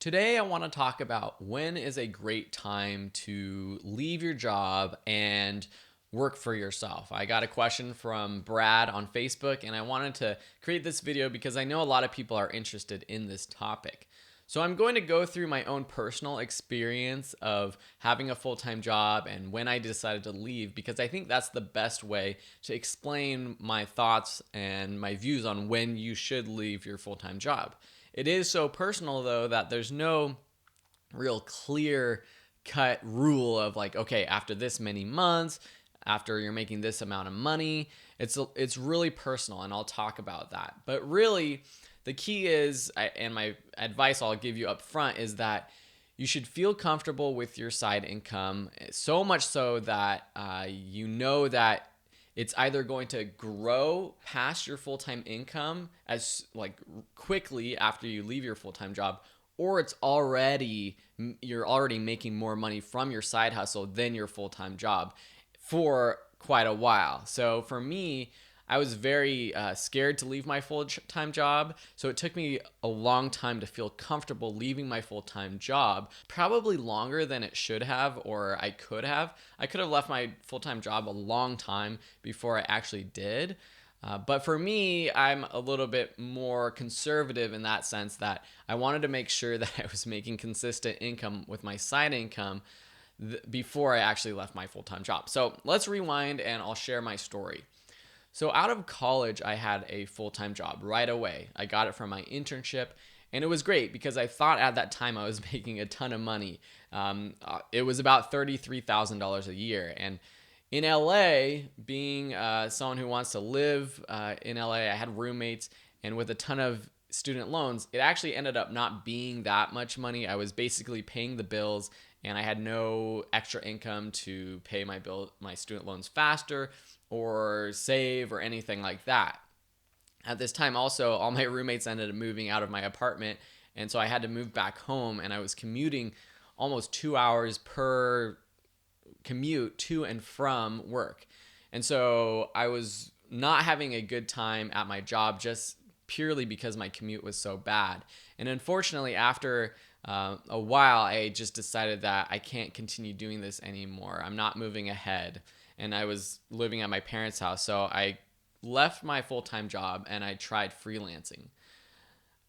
Today, I want to talk about when is a great time to leave your job and work for yourself. I got a question from Brad on Facebook, and I wanted to create this video because I know a lot of people are interested in this topic. So, I'm going to go through my own personal experience of having a full time job and when I decided to leave, because I think that's the best way to explain my thoughts and my views on when you should leave your full time job. It is so personal, though, that there's no real clear cut rule of like, okay, after this many months, after you're making this amount of money. It's really personal, and I'll talk about that. But really, the key is, and my advice I'll give you up front is that you should feel comfortable with your side income, so much so that you know that it's either going to grow past your full-time income as like quickly after you leave your full-time job, or you're already making more money from your side hustle than your full-time job for quite a while. So for me, I was very scared to leave my full time job. So it took me a long time to feel comfortable leaving my full time job, probably longer than it should have or I could have. I could have left my full time job a long time before I actually did. But for me, I'm a little bit more conservative in that sense that I wanted to make sure that I was making consistent income with my side income before I actually left my full time job. So let's rewind and I'll share my story. So out of college, I had a full-time job right away. I got it from my internship, and it was great because I thought at that time I was making a ton of money. It was about $33,000 a year, and in LA, being someone who wants to live in LA, I had roommates, and with a ton of student loans, it actually ended up not being that much money. I was basically paying the bills, and I had no extra income to pay my student loans faster or save or anything like that. At this time, also, all my roommates ended up moving out of my apartment, and so I had to move back home, and I was commuting almost 2 hours per commute to and from work. And so I was not having a good time at my job just purely because my commute was so bad. And unfortunately, after a while, I just decided that I can't continue doing this anymore. I'm not moving ahead. And I was living at my parents' house. So I left my full time job and I tried freelancing.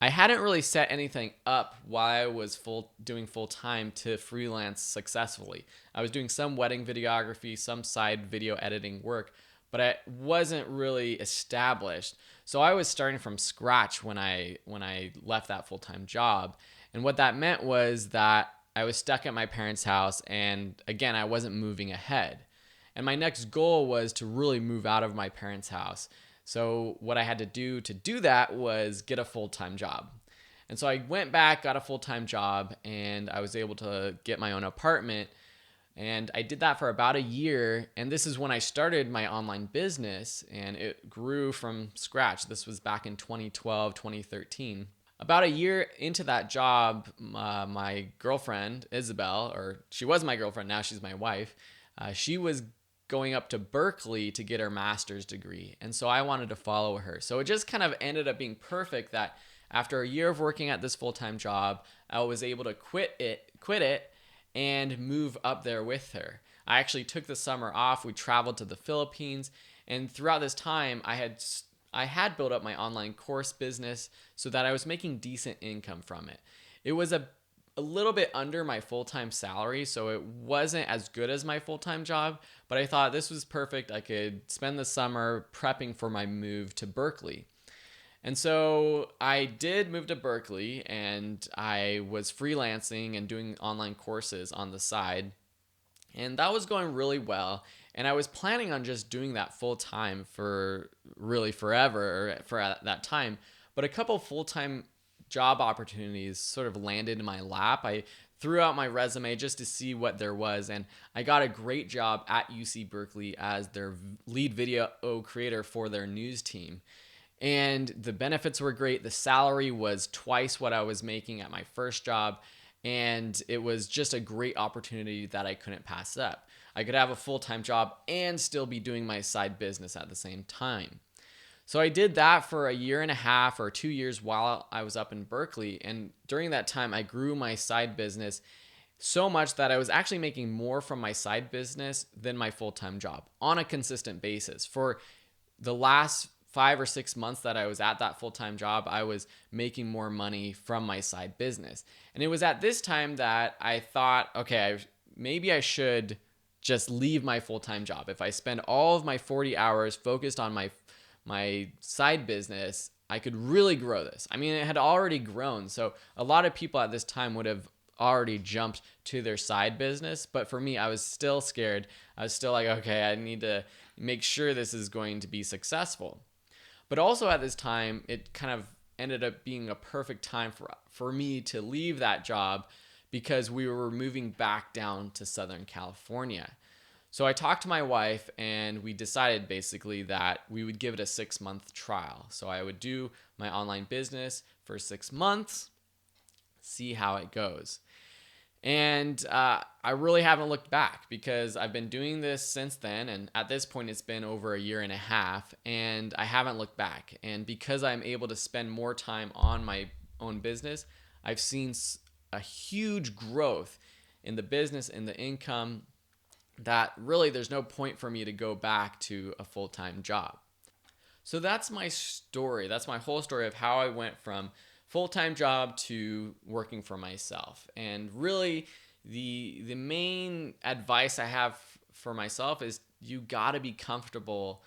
I hadn't really set anything up while I was doing full time to freelance successfully. I was doing some wedding videography, some side video editing work, but it wasn't really established. So I was starting from scratch when I left that full time job, and what that meant was that I was stuck at my parents' house, and again, I wasn't moving ahead. And my next goal was to really move out of my parents' house. So what I had to do that was get a full-time job. And so I went back, got a full-time job, and I was able to get my own apartment. And I did that for about a year. And this is when I started my online business, and it grew from scratch. This was back in 2012, 2013. About a year into that job, my girlfriend, Isabel, or she was my girlfriend, now she's my wife, she was going up to Berkeley to get her master's degree. And so I wanted to follow her. So it just kind of ended up being perfect that after a year of working at this full-time job, I was able to quit it and move up there with her. I actually took the summer off. We traveled to the Philippines, and throughout this time I had built up my online course business so that I was making decent income from it. It was a little bit under my full-time salary, so it wasn't as good as my full-time job, but I thought this was perfect. I could spend the summer prepping for my move to Berkeley. And so I did move to Berkeley, and I was freelancing and doing online courses on the side, and that was going really well. And I was planning on just doing that full time for really forever or for at that time. But a couple full time job opportunities sort of landed in my lap. I threw out my resume just to see what there was, and I got a great job at UC Berkeley as their lead video creator for their news team. And the benefits were great. The salary was twice what I was making at my first job. And it was just a great opportunity that I couldn't pass up. I could have a full time job and still be doing my side business at the same time. So I did that for a year and a half or 2 years while I was up in Berkeley. And during that time, I grew my side business so much that I was actually making more from my side business than my full time job on a consistent basis. For the last 5 or 6 months that I was at that full time job, I was making more money from my side business. And it was at this time that I thought, okay, maybe I should just leave my full time job. If I spend all of my 40 hours focused on my side business, I could really grow this. I mean, it had already grown. So a lot of people at this time would have already jumped to their side business. But for me, I was still scared. I was still like, okay, I need to make sure this is going to be successful. But also at this time, it kind of ended up being a perfect time for me to leave that job because we were moving back down to Southern California. So I talked to my wife and we decided basically that we would give it a 6-month trial. So I would do my online business for 6 months, see how it goes. And I really haven't looked back because I've been doing this since then. And at this point, it's been over a year and a half and I haven't looked back. And because I'm able to spend more time on my own business, I've seen a huge growth in the business, in the income, that really there's no point for me to go back to a full-time job. So that's my story. That's my whole story of how I went from full-time job to working for myself. And really the main advice I have for myself is you got to be comfortable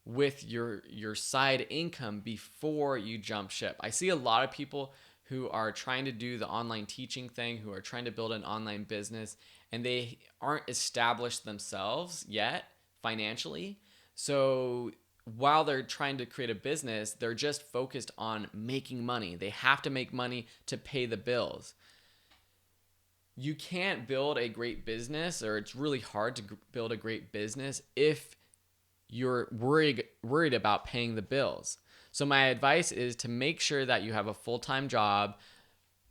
with your side income before you jump ship. I see a lot of people who are trying to do the online teaching thing, who are trying to build an online business, and they aren't established themselves yet financially. So while they're trying to create a business, they're just focused on making money. They have to make money to pay the bills. You can't build a great business, or it's really hard to build a great business if you're worried about paying the bills. So my advice is to make sure that you have a full-time job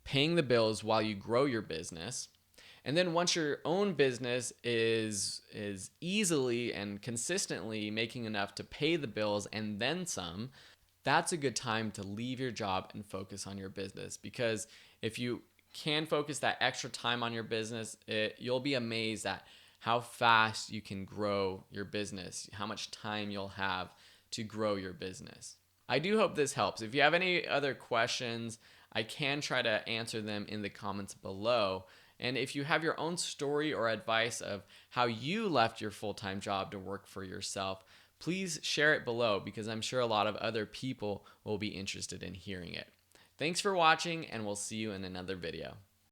paying the bills while you grow your business. And then once your own business is easily and consistently making enough to pay the bills and then some, that's a good time to leave your job and focus on your business. Because if you can focus that extra time on your business, you'll be amazed at how fast you can grow your business, how much time you'll have to grow your business. I do hope this helps. If you have any other questions, I can try to answer them in the comments below. And if you have your own story or advice of how you left your full-time job to work for yourself, please share it below because I'm sure a lot of other people will be interested in hearing it. Thanks for watching, and we'll see you in another video.